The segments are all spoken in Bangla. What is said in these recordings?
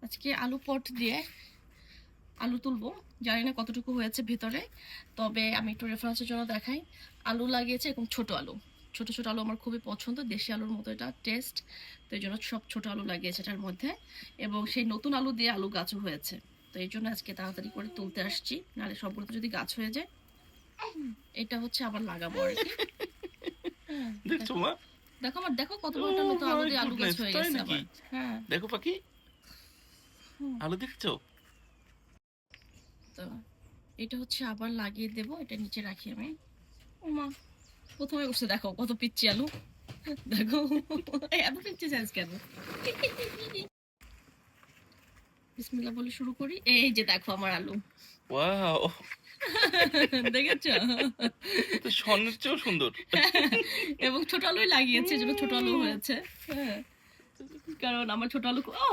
আজকে আলু পট দিয়ে আলু তুলবো। জানি না কতটুকু হয়েছে ভিতরে, তবে আমি একটু রেফারেন্সের জন্য দেখাই। আলু লাগিয়েছে এরকম ছোট আলু, ছোট ছোট আলু আমার খুবই পছন্দ, দেশি আলুর মতো এটা টেস্ট, তো এই জন্য সব ছোট আলু লাগিয়েছে এটার মধ্যে। এবং সেই নতুন আলু দিয়ে আলু গাছও হয়েছে, তো এই জন্য আজকে তাড়াতাড়ি করে তুলতে আসছি, নাহলে সবগুলো যদি গাছ হয়ে যায়। এটা হচ্ছে আবার লাগাবো আর কি। দেখছো মা? দেখো আমার, দেখো কত বড় একটা নতুন আলু দিয়ে আলু গাছ হয়ে গেছে আবার। হ্যাঁ দেখো পাখি, আলু দেখছো? তো এটা হচ্ছে আবার লাগিয়ে দেব, এটা নিচে রাখি আমি। ও মা, প্রথমে করছে, দেখো কত পিচ্ছি আলু, দেখো এত পিচ্ছি সাইজ কেন। বিসমিল্লাহ বলে শুরু করি। এই যে দেখো আমার আলু, ওয়াও, দেখেছো? তো স্বর্ণের চেয়েও সুন্দর। এবং ছোট আলুই লাগিয়েছে, যেটা ছোট আলু হয়েছে। হ্যাঁ, কারণ আমার ছোট আলু ও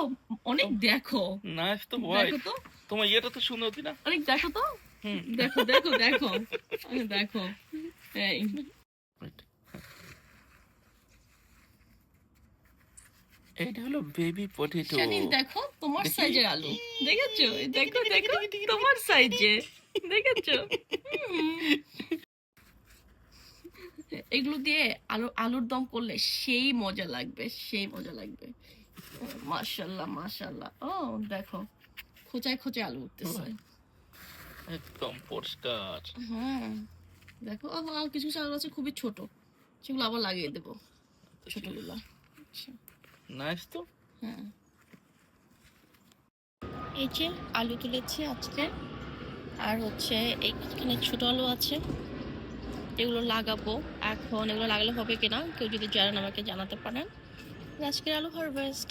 অনেক, দেখো নাইস তো ভাই, দেখো তো, তোমার ইয়েটা তো সুন্দর দিনা। অনেক দেখো তো, হুম, দেখো দেখো দেখো দেখো। এই এইটা হলো বেবি পটেটো। শানিন, দেখো তোমার দেখি। সাইজের আলু, দেখেছো? দেখো দেখো তোমার সাইজে, দেখেছো? এগুলো দিয়ে আলুর দম করলে সেই মজা লাগবে, সেই মজা লাগবে। মাশাআল্লাহ মাশাআল্লাহ। ও দেখো, খোঁচায় খোঁচায় আলু উঠতেছে। একদম পরিষ্কার। হ্যাঁ দেখো, আর কিছু আলু আছে খুবই ছোট, সেগুলো আবার লাগিয়ে দেবো, ছোটগুলো। নাইস তো। হ্যাঁ, এই যে আলু তুলেছি আজকে, আর হচ্ছে এইখানে ছোট আলু আছে, এগুলো লাগাবো। এখন এগুলো লাগালে হবে কিনা কেউ যদি জানেন আমাকে জানাতে পারেন। আজকের আলু হারভেস্ট।